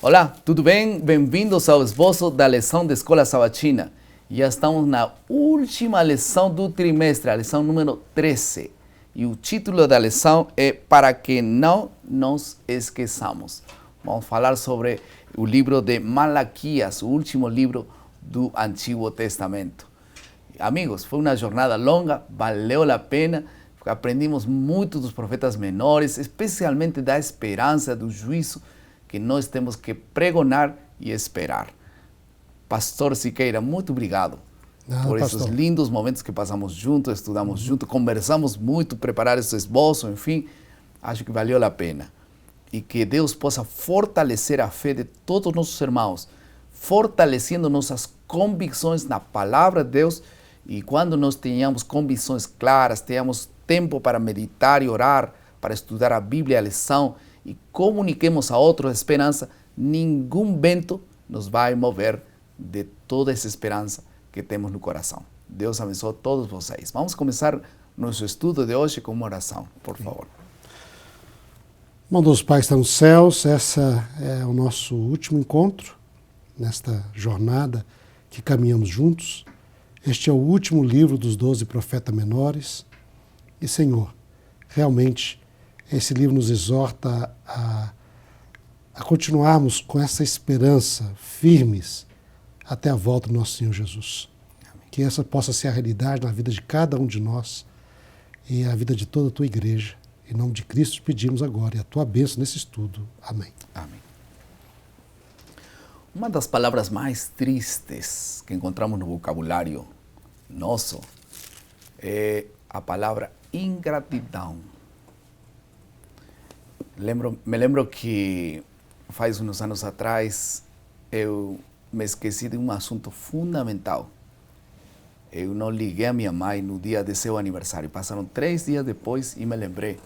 Olá, tudo bem? Bem-vindos ao esboço da lição da Escola Sabatina. Já estamos na última lição do trimestre, a lição número 13. E o título da lição é Para que não nos esqueçamos. Vamos falar sobre o livro de Malaquias, o último livro do Antigo Testamento. Amigos, foi uma jornada longa, valeu a pena. Aprendimos muito dos profetas menores, especialmente da esperança, do juízo que nós temos que pregonar e esperar. Pastor Siqueira, muito obrigado por esses lindos momentos que passamos juntos, estudamos juntos, conversamos muito, preparar esse esboço, enfim, acho que valeu a pena. E que Deus possa fortalecer a fé de todos os nossos irmãos, fortalecendo nossas convicções na palavra de Deus, e quando nós tenhamos convicções claras, tenhamos tempo para meditar e orar, para estudar a Bíblia, a lição, e comuniquemos a outros a esperança, nenhum vento nos vai mover de toda essa esperança que temos no coração. Deus abençoe todos vocês. Vamos começar nosso estudo de hoje com uma oração, por favor. Irmão dos Pais está nos céus, essa é o nosso último encontro nesta jornada que caminhamos juntos. Este é o último livro dos 12 profetas menores. E, Senhor, realmente, esse livro nos exorta a continuarmos com essa esperança firmes até a volta do nosso Senhor Jesus. Amém. Que essa possa ser a realidade na vida de cada um de nós e a vida de toda a tua igreja. Em nome de Cristo te pedimos agora e a tua bênção nesse estudo. Amém. Amém. Uma das palavras mais tristes que encontramos no vocabulário nosso é a palavra ingratidão. Me lembro que faz uns anos atrás eu me esqueci de um assunto fundamental. Eu não liguei a minha mãe no dia de seu aniversário. Passaram 3 dias depois e me lembrei.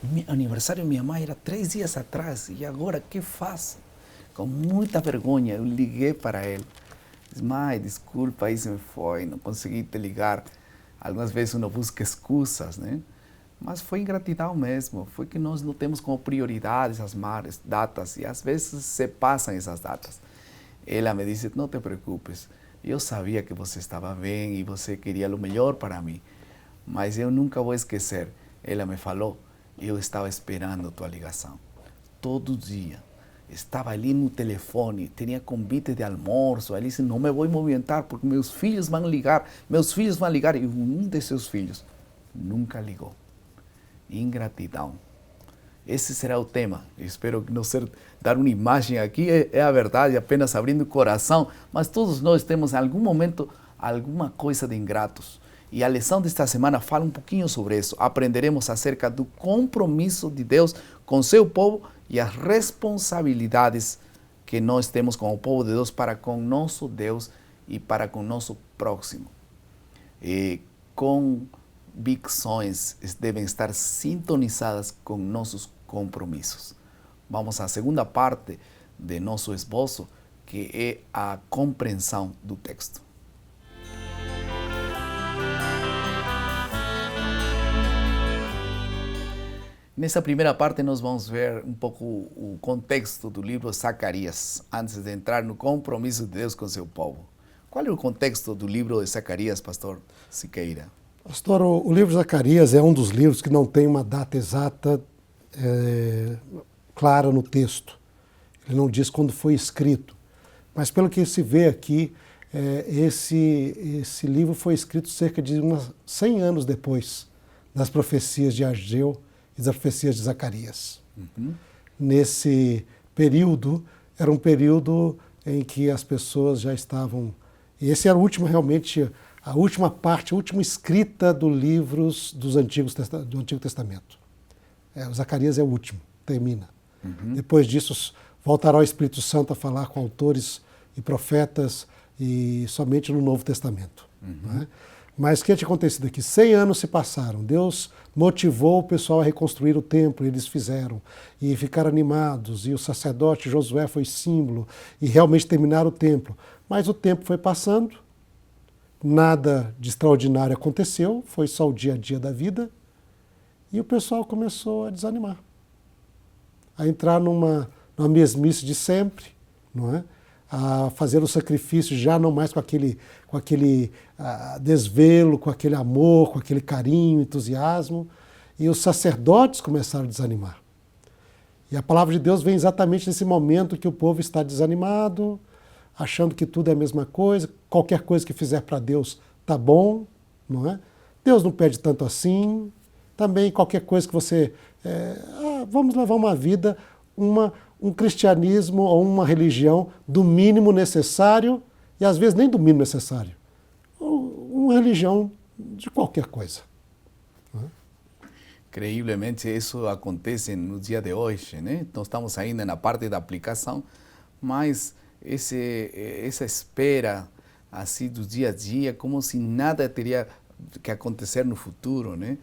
Meu aniversário da minha mãe era 3 dias atrás e agora o que faço? Com muita vergonha eu liguei para ele. Disse, mãe, desculpa, aí se me foi, não consegui te ligar. Algumas vezes uno busca excusas, né? Mas foi ingratidão mesmo, foi que nós não temos como prioridade essas datas e às vezes se passam essas datas. Ela me disse, não te preocupes, eu sabia que você estava bem e você queria o melhor para mim, mas eu nunca vou esquecer. Ela me falou, eu estava esperando tua ligação, todo dia. Estava ali no telefone, tinha convite de almoço, ele disse, não me vou movimentar porque meus filhos vão ligar, e um de seus filhos nunca ligou. Ingratidão. Esse será o tema. Eu espero não ser dar uma imagem aqui, é a verdade, apenas abrindo o coração, mas todos nós temos em algum momento alguma coisa de ingratos. E a lição desta semana fala um pouquinho sobre isso. Aprenderemos acerca do compromisso de Deus com seu povo e as responsabilidades que nós temos como povo de Deus para com nosso Deus e para com nosso próximo. E convicções devem estar sintonizadas com nossos compromissos. Vamos à segunda parte de nosso esboço, que é a compreensão do texto. Nessa primeira parte nós vamos ver um pouco o contexto do livro Zacarias, antes de entrar no compromisso de Deus com seu povo. Qual é o contexto do livro de Zacarias, pastor Siqueira? Pastor, o livro de Zacarias é um dos livros que não tem uma data exata clara no texto. Ele não diz quando foi escrito. Mas pelo que se vê aqui, esse livro foi escrito cerca de 100 anos depois das profecias de Ageu e das profecias de Zacarias. Uhum. Nesse período, era um período em que as pessoas já estavam... E esse era o último, realmente, a última parte, a última escrita dos livros do Antigo Testamento. O Zacarias é o último, termina. Uhum. Depois disso, voltará o Espírito Santo a falar com autores e profetas e somente no Novo Testamento. Uhum. Né? Mas o que tinha acontecido aqui? 100 anos se passaram. Deus motivou o pessoal a reconstruir o templo, eles fizeram, e ficaram animados, e o sacerdote Josué foi símbolo, e realmente terminaram o templo. Mas o tempo foi passando, nada de extraordinário aconteceu, foi só o dia a dia da vida, e o pessoal começou a desanimar, a entrar numa na mesmice de sempre, não é? A fazer o sacrifício já não mais com aquele desvelo, com aquele amor, com aquele carinho, entusiasmo. E os sacerdotes começaram a desanimar. E a palavra de Deus vem exatamente nesse momento que o povo está desanimado, achando que tudo é a mesma coisa, qualquer coisa que fizer para Deus tá bom, não é? Deus não pede tanto assim. Também qualquer coisa que você... vamos levar uma vida, um cristianismo ou uma religião do mínimo necessário, e às vezes nem do mínimo necessário. Uma religião de qualquer coisa. Increíblemente isso acontece no dia de hoje, né? Nós estamos ainda na parte da aplicação, mas essa espera assim do dia a dia, como se nada teria que acontecer no futuro, né?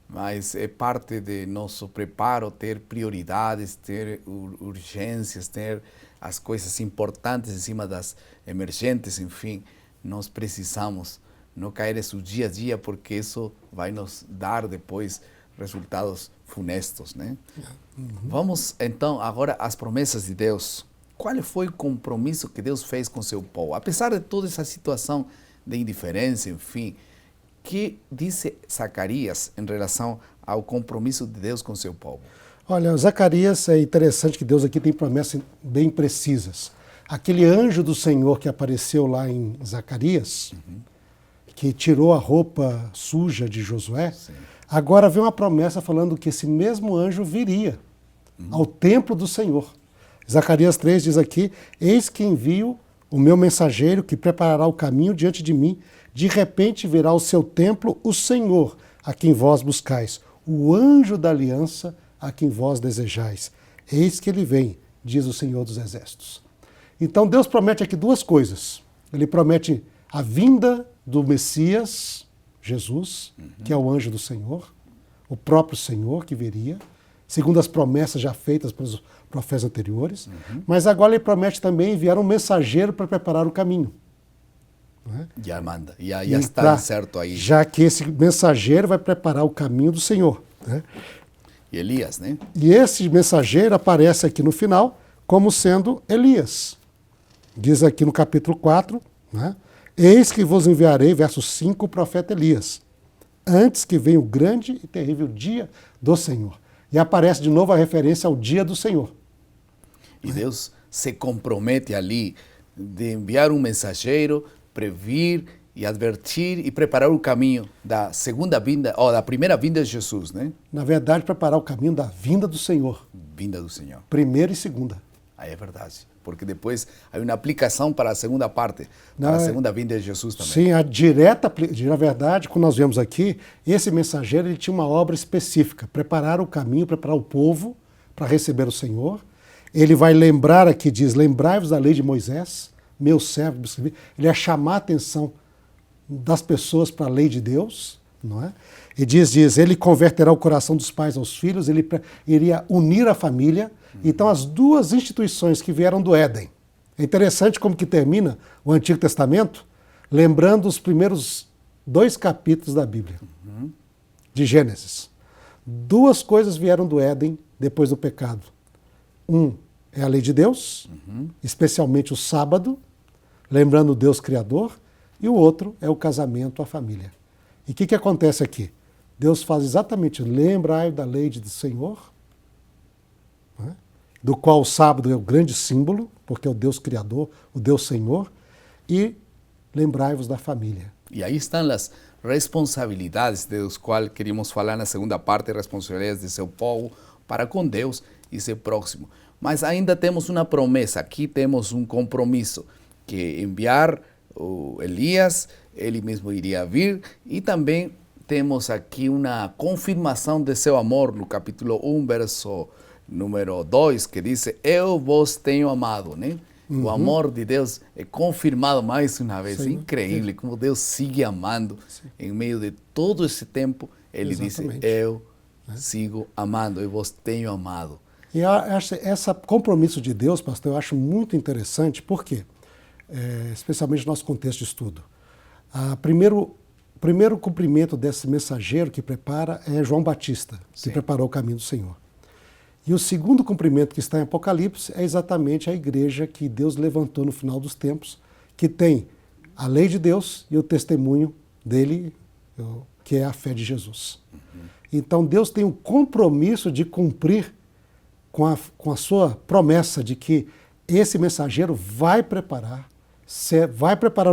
Mas é parte de nosso preparo ter prioridades, ter urgências, ter as coisas importantes em cima das emergentes, enfim. Nós precisamos não cair nesse dia a dia, porque isso vai nos dar depois resultados funestos, né? Vamos então agora às promessas de Deus. Qual foi o compromisso que Deus fez com seu povo? Apesar de toda essa situação de indiferença, enfim, que disse Zacarias em relação ao compromisso de Deus com seu povo? Olha, Zacarias, é interessante que Deus aqui tem promessas bem precisas. Aquele anjo do Senhor que apareceu lá em Zacarias, que tirou a roupa suja de Josué, sim, agora vem uma promessa falando que esse mesmo anjo viria ao templo do Senhor. Zacarias 3 diz aqui: eis que envio o meu mensageiro que preparará o caminho diante de mim. De repente virá ao seu templo o Senhor, a quem vós buscais, o anjo da aliança, a quem vós desejais. Eis que ele vem, diz o Senhor dos Exércitos. Então Deus promete aqui duas coisas. Ele promete a vinda do Messias, Jesus, que é o anjo do Senhor, o próprio Senhor que viria, segundo as promessas já feitas pelos profetas anteriores, mas agora ele promete também enviar um mensageiro para preparar o caminho. Já manda, já está certo aí. Já que esse mensageiro vai preparar o caminho do Senhor. Né? E Elias, né? E esse mensageiro aparece aqui no final como sendo Elias. Diz aqui no capítulo 4, né? Eis que vos enviarei, verso 5, o profeta Elias, antes que venha o grande e terrível dia do Senhor. E aparece de novo a referência ao dia do Senhor. E Deus se compromete ali de enviar um mensageiro, previr e advertir e preparar o caminho da segunda vinda, ou da primeira vinda de Jesus, né? Na verdade, preparar o caminho da vinda do Senhor. Vinda do Senhor. Primeira e segunda. Aí é verdade. Porque depois há uma aplicação para a segunda parte, para a segunda vinda de Jesus também. Sim, a direta, na verdade, quando nós vemos aqui, esse mensageiro ele tinha uma obra específica, preparar o caminho, preparar o povo para receber o Senhor. Ele vai lembrar aqui, diz, lembrai-vos da lei de Moisés, meu servo, ele ia chamar a atenção das pessoas para a lei de Deus, não é? E diz, ele converterá o coração dos pais aos filhos, ele iria unir a família. Então, as duas instituições que vieram do Éden. É interessante como que termina o Antigo Testamento, lembrando os primeiros 2 capítulos da Bíblia, de Gênesis. Duas coisas vieram do Éden depois do pecado. Um é a lei de Deus, especialmente o sábado, lembrando o Deus Criador, e o outro é o casamento, a família. E o que acontece aqui? Deus faz exatamente, lembrai da lei do Senhor, né? Do qual o sábado é o grande símbolo, porque é o Deus Criador, o Deus Senhor, e lembrai-vos da família. E aí estão as responsabilidades dos quais queríamos falar na segunda parte, responsabilidades de seu povo para com Deus e seu próximo. Mas ainda temos uma promessa, aqui temos um compromisso, que enviar o Elias, ele mesmo iria vir, e também temos aqui uma confirmação de seu amor no capítulo 1, verso número 2, que diz, eu vos tenho amado, né? O amor de Deus é confirmado mais uma vez. Sim, incrível como Deus sigue amando. Sim. Em meio de todo esse tempo. Ele disse, eu sigo amando, eu vos tenho amado. E esse compromisso de Deus, pastor, eu acho muito interessante. Por quê? Especialmente no nosso contexto de estudo. O primeiro cumprimento desse mensageiro que prepara é João Batista, que preparou o caminho do Senhor. E o segundo cumprimento que está em Apocalipse é exatamente a igreja que Deus levantou no final dos tempos, que tem a lei de Deus e o testemunho dele, que é a fé de Jesus. Então Deus tem um compromisso de cumprir com a sua promessa de que esse mensageiro vai preparar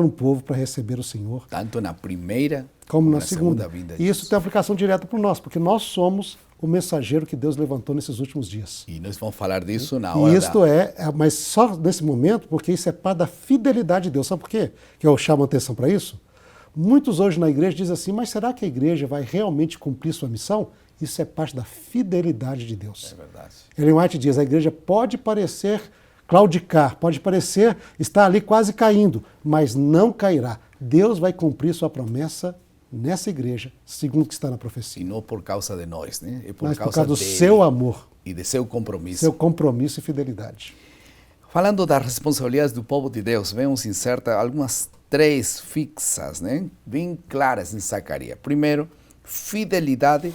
um povo para receber o Senhor. Tanto na primeira como na segunda vinda. E isso tem aplicação direta para nós, porque nós somos o mensageiro que Deus levantou nesses últimos dias. E nós vamos falar disso na hora. E isto mas só nesse momento, porque isso é parte da fidelidade de Deus. Sabe por quê que eu chamo a atenção para isso? Muitos hoje na igreja dizem assim, mas será que a igreja vai realmente cumprir sua missão? Isso é parte da fidelidade de Deus. É verdade. Ellen White diz, a igreja pode parecer claudicar, pode parecer estar ali quase caindo, mas não cairá. Deus vai cumprir sua promessa nessa igreja, segundo o que está na profecia. E não por causa de nós, né? É mas por causa do seu amor. E de seu compromisso. Seu compromisso e fidelidade. Falando das responsabilidades do povo de Deus, vemos insertas algumas 3 fixas, né? Bem claras em Zacarias. Primeiro, fidelidade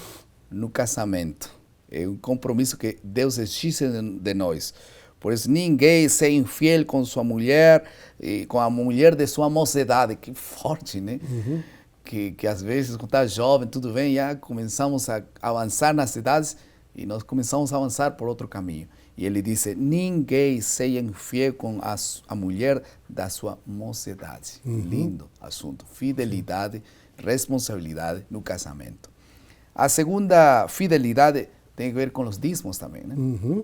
no casamento. É um compromisso que Deus exige de nós. Por isso, ninguém ser infiel com sua mulher, com a mulher de sua mocidade. Que forte, né? Uhum. Que às vezes, quando está jovem, tudo bem, já começamos a avançar nas idades e nós começamos a avançar por outro caminho. E ele disse, ninguém seja infiel com a mulher da sua mocidade. Uhum. Lindo assunto. Fidelidade, responsabilidade no casamento. A segunda fidelidade tem a ver com os dízimos também, né? Uhum.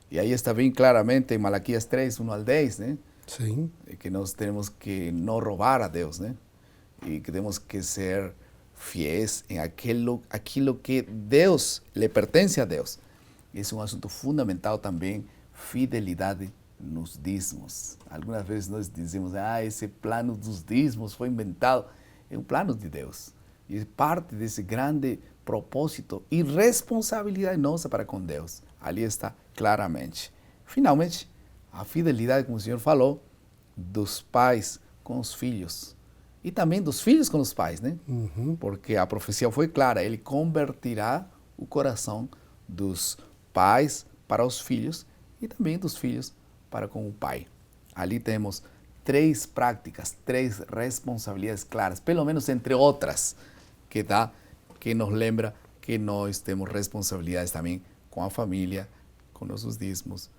E aí está bem claramente em Malaquias 3, 1 ao 10, né? Sim. Que nós temos que não roubar a Deus, né? E que temos que ser fiéis em aquilo que Deus, lhe pertence a Deus. Esse é um assunto fundamental também, fidelidade nos dízimos. Algumas vezes nós dizemos, esse plano dos dízimos foi inventado. É um plano de Deus. E parte desse grande propósito e responsabilidade nossa para com Deus. Ali está claramente. Finalmente, a fidelidade, como o Senhor falou, dos pais com os filhos. E também dos filhos com os pais, né? Uhum. Porque a profecia foi clara, ele converterá o coração dos pais para os filhos e também dos filhos para com o pai. Ali temos 3 práticas, 3 responsabilidades claras, pelo menos entre outras, que nos lembra que nós temos responsabilidades também com a família, com nossos dízimos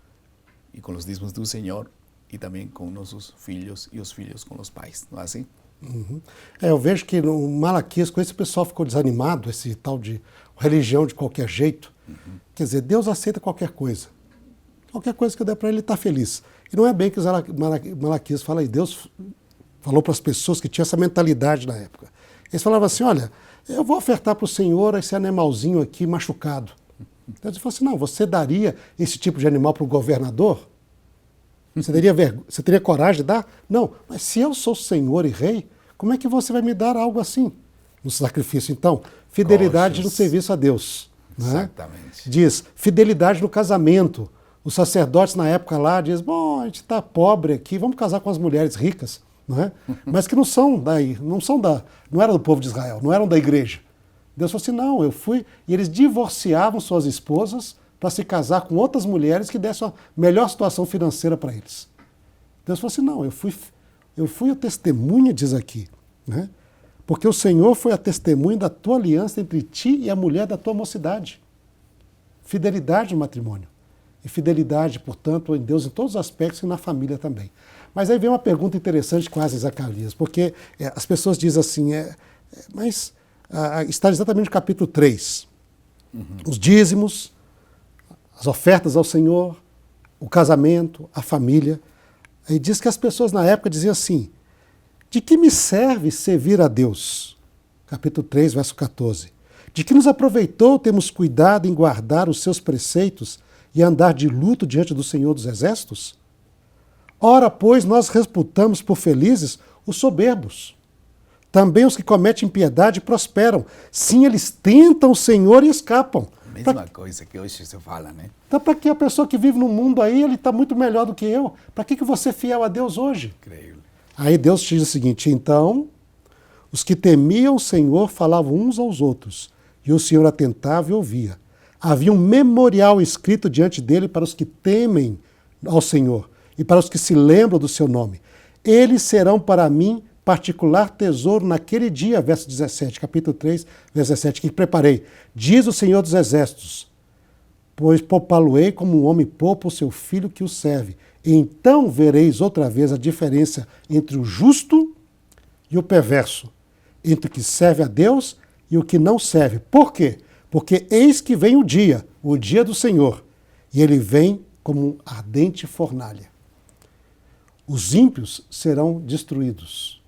e com os dízimos do Senhor e também com nossos filhos e os filhos com os pais, não é assim? Uhum. Eu vejo que no Malaquias, com esse pessoal ficou desanimado, esse tal de religião de qualquer jeito. Uhum. Quer dizer, Deus aceita qualquer coisa. Qualquer coisa que eu der para ele, ele está feliz. E não é bem que Malaquias fala aí. Deus falou para as pessoas que tinham essa mentalidade na época. Eles falavam assim, olha, eu vou ofertar para o Senhor esse animalzinho aqui machucado. Então ele falou assim, não, você daria esse tipo de animal para o governador? Você teria coragem de dar? Não, mas se eu sou Senhor e Rei, como é que você vai me dar algo assim? No sacrifício, então, fidelidade no serviço a Deus. Né? Exatamente. Diz, fidelidade no casamento. Os sacerdotes na época lá dizem, bom, a gente está pobre aqui, vamos casar com as mulheres ricas, não é? Mas que não eram do povo de Israel, não eram da igreja. Deus falou assim, não, eu fui, e eles divorciavam suas esposas para se casar com outras mulheres que dessem uma melhor situação financeira para eles. Deus falou assim, não, eu fui a testemunha, diz aqui, né? Porque o Senhor foi a testemunha da tua aliança entre ti e a mulher da tua mocidade. Fidelidade no matrimônio. E fidelidade, portanto, em Deus em todos os aspectos e na família também. Mas aí vem uma pergunta interessante quase em Zacarias, porque as pessoas dizem assim, mas está exatamente no capítulo 3. Uhum. Os dízimos, as ofertas ao Senhor, o casamento, a família. Aí diz que as pessoas na época diziam assim, de que me serve servir a Deus? Capítulo 3, verso 14. De que nos aproveitou termos cuidado em guardar os seus preceitos e andar de luto diante do Senhor dos Exércitos? Ora, pois, nós reputamos por felizes os soberbos. Também os que cometem impiedade prosperam. Sim, eles tentam o Senhor e escapam. Mesma coisa que hoje se fala, né? Então, para que a pessoa que vive no mundo aí, ele está muito melhor do que eu? Para que você é fiel a Deus hoje? Incrível. Aí Deus diz o seguinte, então, os que temiam o Senhor falavam uns aos outros, e o Senhor atentava e ouvia. havia um memorial escrito diante dele para os que temem ao Senhor e para os que se lembram do seu nome. Eles serão para mim particular tesouro naquele dia, verso 17, capítulo 3, verso 17, que preparei. Diz o Senhor dos Exércitos, pois poupá-lo-ei como um homem poupa o seu filho que o serve. Então vereis outra vez a diferença entre o justo e o perverso, entre o que serve a Deus e o que não serve. Por quê? Porque eis que vem o dia do Senhor, e ele vem como um ardente fornalha. Os ímpios serão destruídos,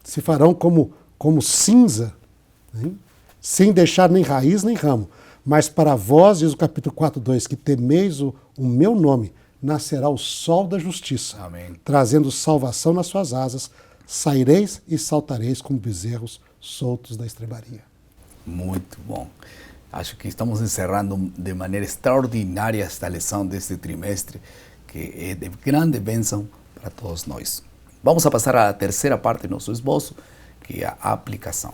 se farão como cinza, né? Sem deixar nem raiz nem ramo. Mas para vós, diz o capítulo 4:2, que temeis o meu nome, nascerá o sol da justiça, Amém. trazendo salvação nas suas asas, saireis e saltareis como bezerros soltos da estrebaria. Muito bom. Acho que estamos encerrando de maneira extraordinária esta lição deste trimestre, que é de grande bênção para todos nós. Vamos a passar à terceira parte do nosso esboço, que é a aplicação.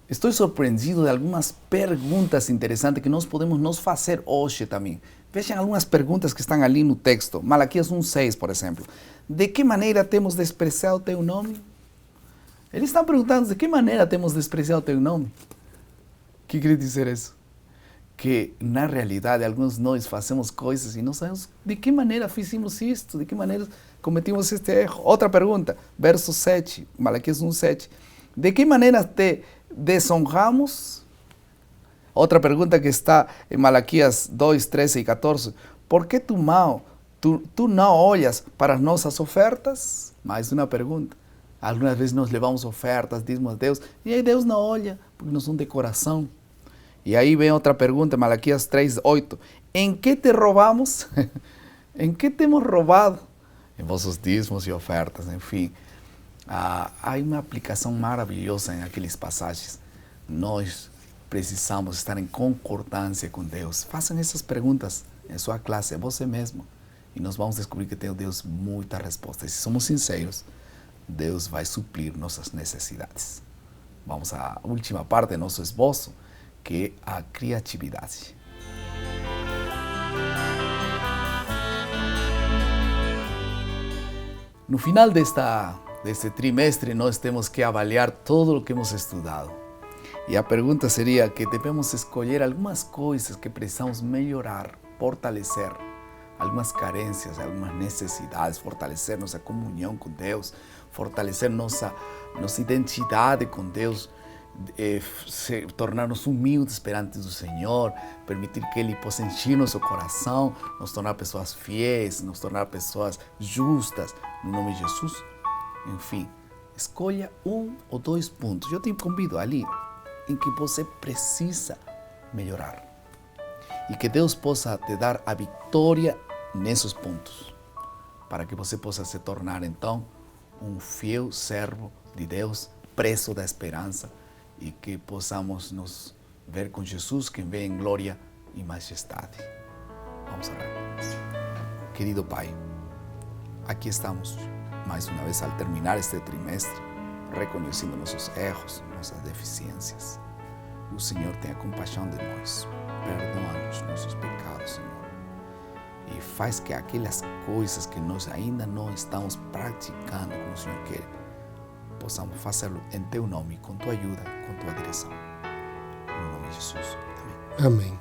Estou surpreendido de algumas perguntas interessantes que nós podemos nos fazer hoje também. Vejam algumas perguntas que estão ali no texto. Malaquias 1:6, por exemplo. De que maneira temos desprezado o teu nome? Eles estão perguntando de que maneira temos desprezado o teu nome. O que quer dizer isso? Que, na realidade, alguns de nós fazemos coisas e não sabemos de que maneira fizemos isto, de que maneira cometimos este erro. Outra pergunta, verso 7, Malaquias 1:7. De que maneira te desonramos? Outra pergunta que está em Malaquias 2:13 e 14. Por que tu não olhas para as nossas ofertas? Mais uma pergunta. Algumas vezes nós levamos ofertas, dizemos a Deus, e aí Deus não olha, porque não são de coração. E aí vem outra pergunta, Malaquias 3:8. Em que te roubamos? Em que temos roubado? Em vossos dízimos e ofertas, enfim. Há uma aplicação maravilhosa em aquelas passagens. Nós precisamos estar em concordância com Deus. Façam essas perguntas em sua classe, a você mesmo. E nós vamos descobrir que tem Deus muitas respostas. Se somos sinceros, Deus vai suprir nossas necessidades. Vamos à última parte do nosso esboço, que é a criatividade. No final deste trimestre, nós temos que avaliar tudo o que hemos estudado. E a pergunta seria que devemos escolher algumas coisas que precisamos melhorar, fortalecer, algumas carências, algumas necessidades, fortalecer nossa comunhão com Deus, fortalecer nossa identidade com Deus, tornar-nos humildes perante do Senhor, permitir que Ele possa encher nosso coração, nos tornar pessoas fiéis, nos tornar pessoas justas, no nome de Jesus. Enfim, escolha 1 ou 2 pontos. Eu te convido ali em que você precisa melhorar. E que Deus possa te dar a vitória nesses pontos, para que você possa se tornar então um fiel servo de Deus, preso da esperança, e que possamos nos ver com Jesus, que vem em glória e majestade. Vamos orar. Querido Pai, aqui estamos mais uma vez ao terminar este trimestre, reconhecendo nossos erros, nossas deficiências. O Senhor tenha compaixão de nós, perdoa-nos nossos pecados, Senhor, e faz que aquelas coisas que nós ainda não estamos praticando como o Senhor quer, possamos fazê-lo em Teu nome, com Tua ajuda, com Tua direção. No nome de Jesus. Amém. Amém.